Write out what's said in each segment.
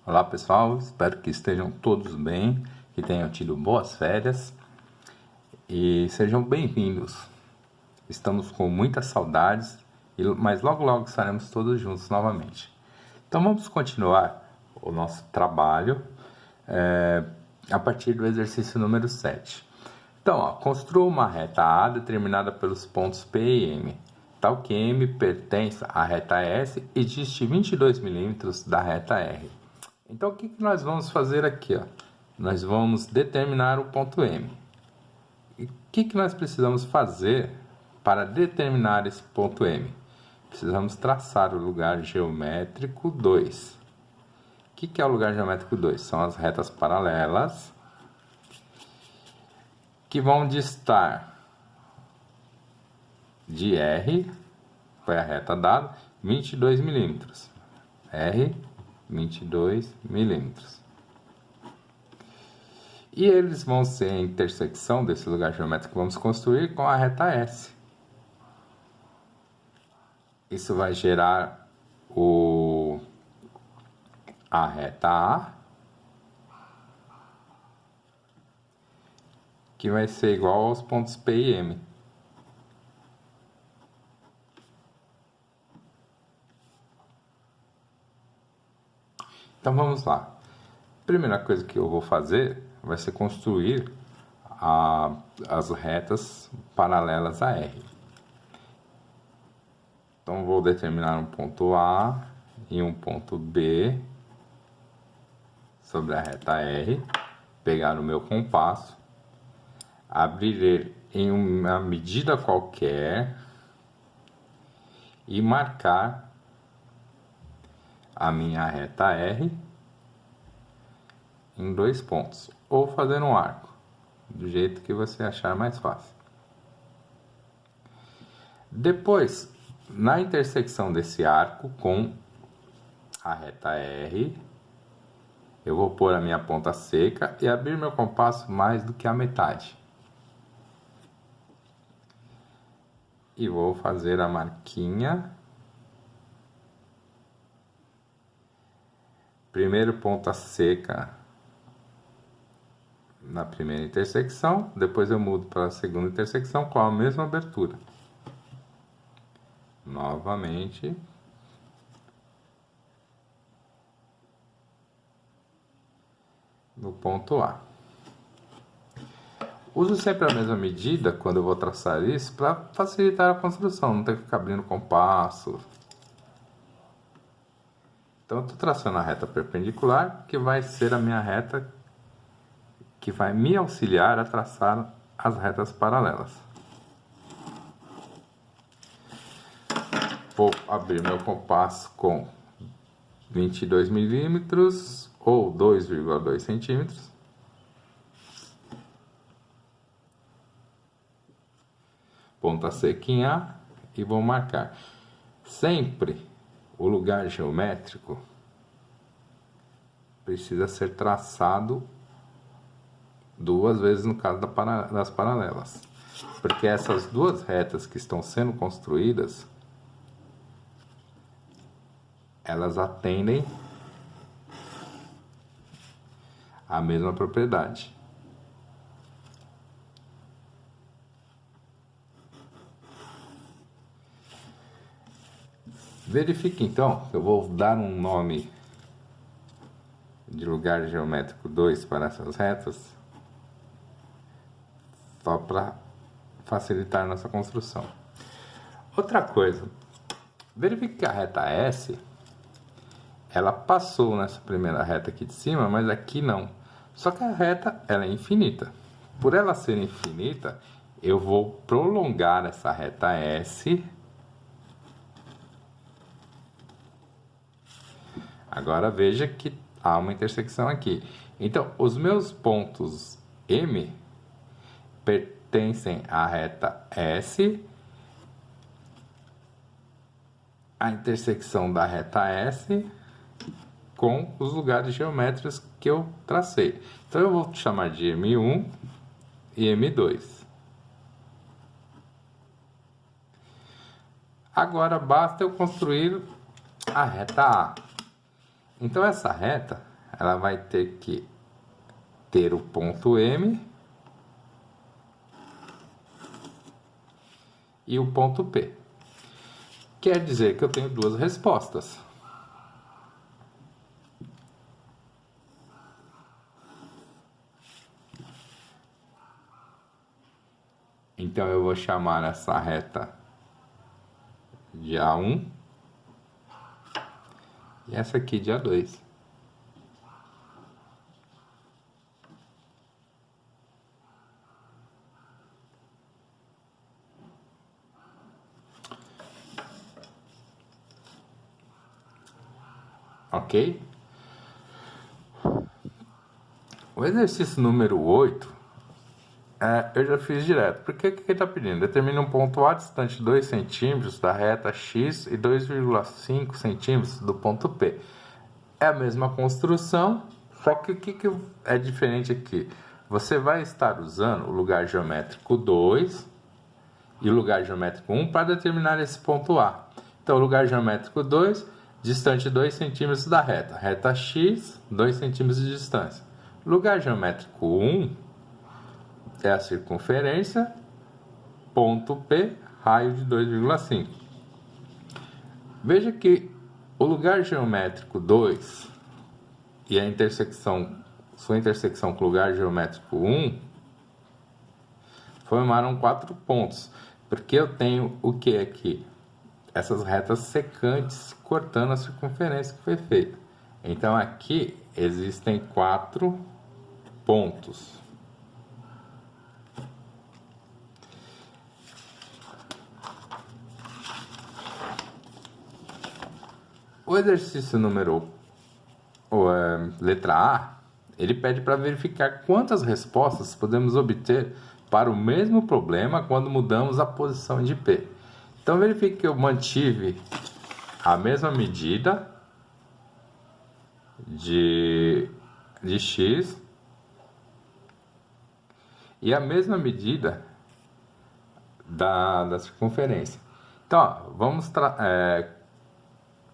Olá pessoal, espero que estejam todos bem, que tenham tido boas férias e sejam bem-vindos. Estamos com muitas saudades, mas logo estaremos todos juntos novamente. Então vamos continuar o nosso trabalho a partir do exercício número 7. Então, construa uma reta A determinada pelos pontos P e M, tal que M pertence à reta S e diste 22 mm da reta R. Então, o que nós vamos fazer aqui? Nós vamos determinar o ponto M. E o que nós precisamos fazer para determinar esse ponto M? Precisamos traçar o lugar geométrico 2. O que é o lugar geométrico 2? São as retas paralelas que vão distar de R, foi a reta dada, 22 mm. R, 22 milímetros. E eles vão ser a intersecção desse lugar geométrico que vamos construir com a reta S. Isso vai gerar a reta A, que vai ser igual aos pontos P e M. Então vamos lá. A primeira coisa que eu vou fazer vai ser construir as retas paralelas a R. Então vou determinar um ponto A e um ponto B sobre a reta R, pegar o meu compasso, abrir ele em uma medida qualquer e marcar a minha reta R em 2 pontos, ou fazer um arco, do jeito que você achar mais fácil. Depois, na intersecção desse arco com a reta R, eu vou pôr a minha ponta seca e abrir meu compasso mais do que a metade. E vou fazer a marquinha. Primeiro ponta seca na primeira intersecção, depois eu mudo para a segunda intersecção com a mesma abertura. Novamente. No ponto A. Uso sempre a mesma medida quando eu vou traçar isso para facilitar a construção, não ter que ficar abrindo compasso. Então, eu estou traçando a reta perpendicular, que vai ser a minha reta que vai me auxiliar a traçar as retas paralelas. Vou abrir meu compasso com 22 milímetros ou 2,2 centímetros. Ponta seca em A e vou marcar. Sempre o lugar geométrico precisa ser traçado 2 vezes no caso das paralelas, porque essas 2 retas que estão sendo construídas, elas atendem a mesma propriedade. Verifique então, eu vou dar um nome de lugar geométrico 2 para essas retas, só para facilitar nossa construção. Outra coisa, verifique que a reta S, ela passou nessa primeira reta aqui de cima, mas aqui não. Só que a reta, ela é infinita. Por ela ser infinita, eu vou prolongar essa reta S. Agora veja que há uma intersecção aqui. Então, os meus pontos M pertencem à reta S. A intersecção da reta S com os lugares geométricos que eu tracei. Então, eu vou chamar de M1 e M2. Agora, basta eu construir a reta A. Então, essa reta, ela vai ter que ter o ponto M e o ponto P. Quer dizer que eu tenho duas respostas. Então eu vou chamar essa reta de A1 e essa aqui de A2. Ok? O exercício número 8, eu já fiz direto. Porque o que ele está pedindo? Determine um ponto A distante 2 centímetros da reta X e 2,5 centímetros do ponto P. É a mesma construção, só que o que é diferente aqui? Você vai estar usando o lugar geométrico 2 e o lugar geométrico 1 para determinar esse ponto A. Então, o lugar geométrico 2, distante 2 centímetros da reta. Reta X, 2 centímetros de distância. Lugar geométrico 1 é a circunferência, ponto P, raio de 2,5. Veja que o lugar geométrico 2 e a sua intersecção com o lugar geométrico 1 formaram 4 pontos, porque eu tenho o que aqui? Essas retas secantes cortando a circunferência que foi feita. Então aqui existem 4 pontos. O exercício letra A, ele pede para verificar quantas respostas podemos obter para o mesmo problema quando mudamos a posição de P. Então verifique que eu mantive a mesma medida de X e a mesma medida da circunferência. Então, ó, vamos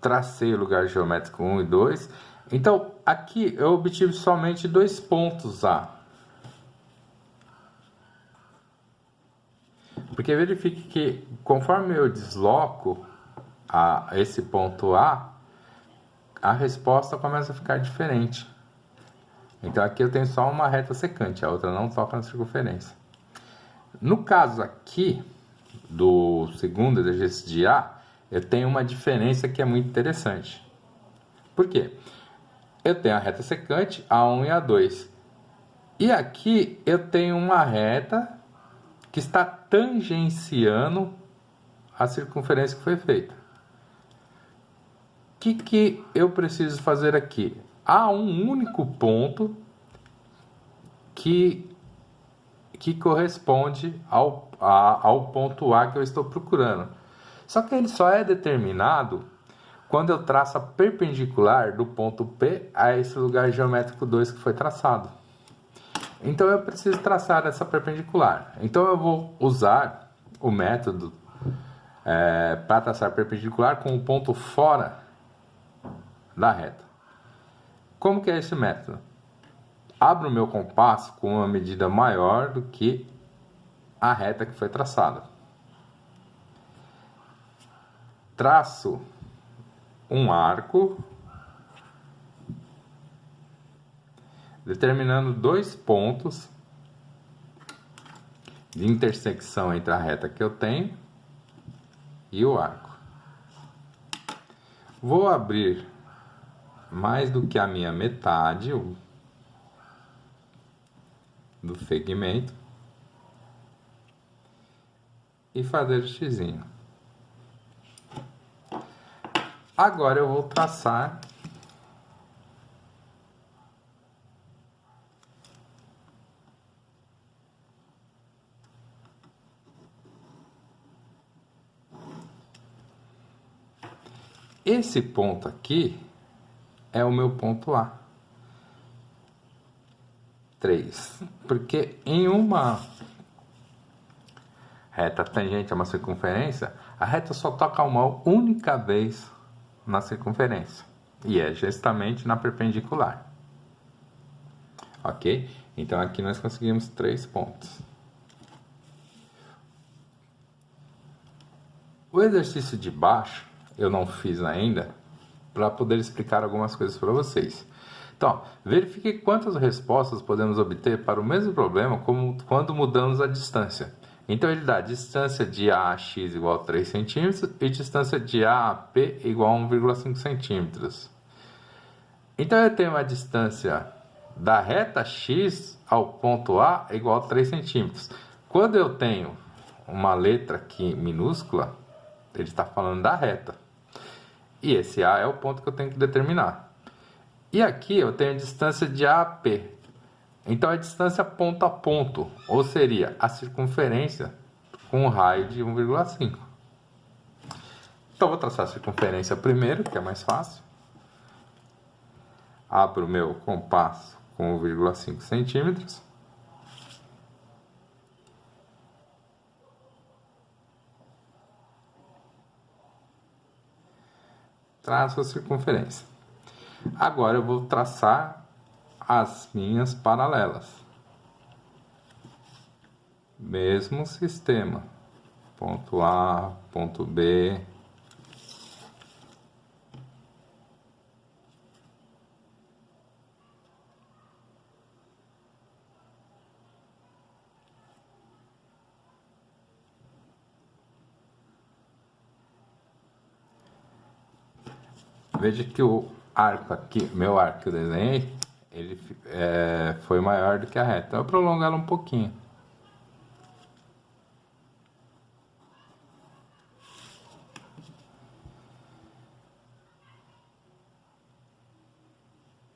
tracei o lugar geométrico 1 e 2. Então, aqui eu obtive somente 2 pontos A. Porque verifique que conforme eu desloco esse ponto A, a resposta começa a ficar diferente. Então aqui eu tenho só uma reta secante, a outra não toca na circunferência. No caso aqui, do segundo exercício de A, eu tenho uma diferença que é muito interessante. Por quê? Eu tenho a reta secante, A1 e A2. E aqui eu tenho uma reta que está tangenciando a circunferência que foi feita. O que eu preciso fazer aqui? Há um único ponto que corresponde ao ponto A que eu estou procurando. Só que ele só é determinado quando eu traço a perpendicular do ponto P a esse lugar geométrico 2 que foi traçado. Então eu preciso traçar essa perpendicular. Então eu vou usar o método para traçar perpendicular com o ponto fora da reta. Como que é esse método? Abro o meu compasso com uma medida maior do que a reta que foi traçada. Traço um arco, determinando 2 pontos de intersecção entre a reta que eu tenho e o arco. Vou abrir mais do que a minha metade do segmento e fazer o xizinho. Agora eu vou traçar esse ponto aqui, é o meu ponto A. 3. Porque em uma reta tangente a uma circunferência, a reta só toca uma única vez na circunferência. E é justamente na perpendicular. ok? Então aqui nós conseguimos 3 pontos. O exercício de baixo eu não fiz ainda, para poder explicar algumas coisas para vocês. Então, verifique quantas respostas podemos obter para o mesmo problema como quando mudamos a distância. Então, ele dá distância de A a x igual a 3 centímetros e distância de A a P igual a 1,5 centímetros. Então, eu tenho a distância da reta x ao ponto A igual a 3 centímetros. Quando eu tenho uma letra aqui minúscula, ele está falando da reta. E esse A é o ponto que eu tenho que determinar. E aqui eu tenho a distância de A a P. Então, a distância ponto a ponto, ou seria a circunferência com um raio de 1,5. Então, vou traçar a circunferência primeiro, que é mais fácil. Abro o meu compasso com 1,5 centímetros. Traço a circunferência. Agora eu vou traçar as minhas paralelas. Mesmo sistema. Ponto A, ponto B. Veja que o arco aqui, meu arco que eu desenhei, ele foi maior do que a reta. Então eu prolongo ela um pouquinho.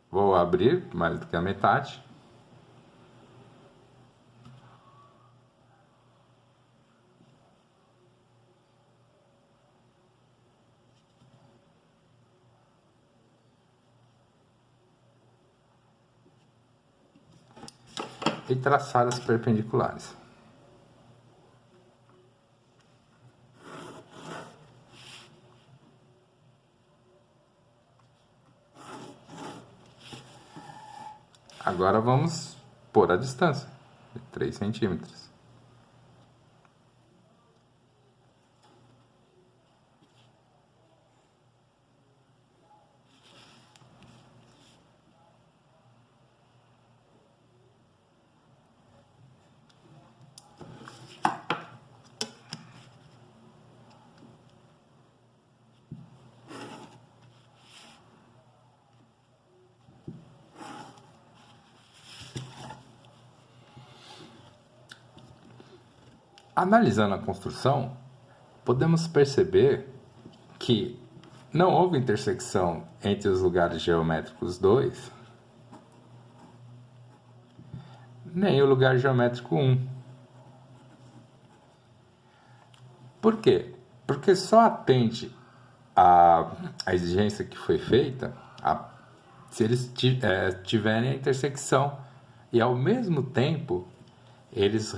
Vou abrir mais do que a metade. E traçar as perpendiculares. Agora vamos pôr a distância de 3 centímetros. Analisando a construção, podemos perceber que não houve intersecção entre os lugares geométricos 2, nem o lugar geométrico 1. Por quê? Porque só atende a exigência que foi feita se eles tiverem a intersecção e, ao mesmo tempo, eles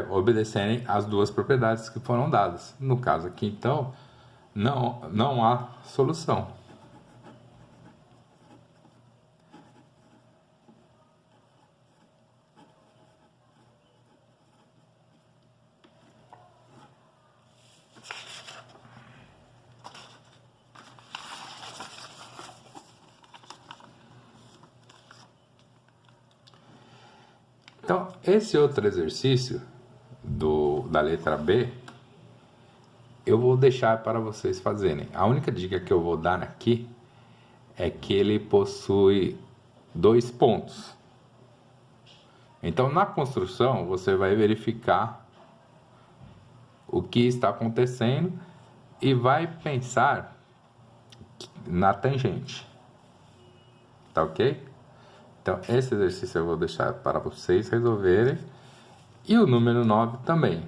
obedecerem às duas propriedades que foram dadas. No caso aqui, então, não há solução. Então, esse outro exercício da letra B, eu vou deixar para vocês fazerem. A única dica que eu vou dar aqui é que ele possui 2 pontos. Então, na construção, você vai verificar o que está acontecendo e vai pensar na tangente. Tá ok? Então, esse exercício eu vou deixar para vocês resolverem. E o número 9 também.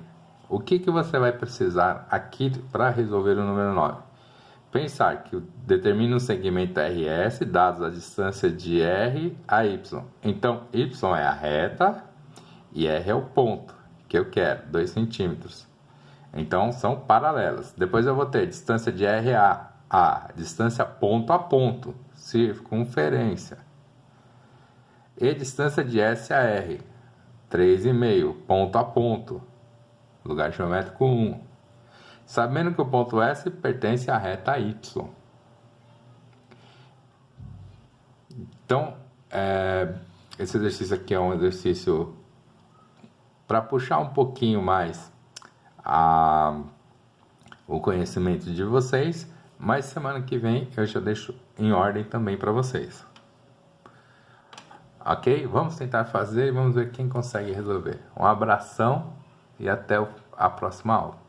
O que você vai precisar aqui para resolver o número 9? Pensar que determina um segmento RS, dados a distância de R a Y. Então, Y é a reta e R é o ponto que eu quero, 2 centímetros. Então, são paralelas. Depois eu vou ter distância de R a distância ponto a ponto, circunferência. E distância de S a R, 3,5, ponto a ponto, lugar geométrico 1. Sabendo que o ponto S pertence à reta Y. Então, esse exercício aqui é um exercício para puxar um pouquinho mais o conhecimento de vocês, mas semana que vem eu já deixo em ordem também para vocês. Ok? Vamos tentar fazer e vamos ver quem consegue resolver. Um abração e até a próxima aula.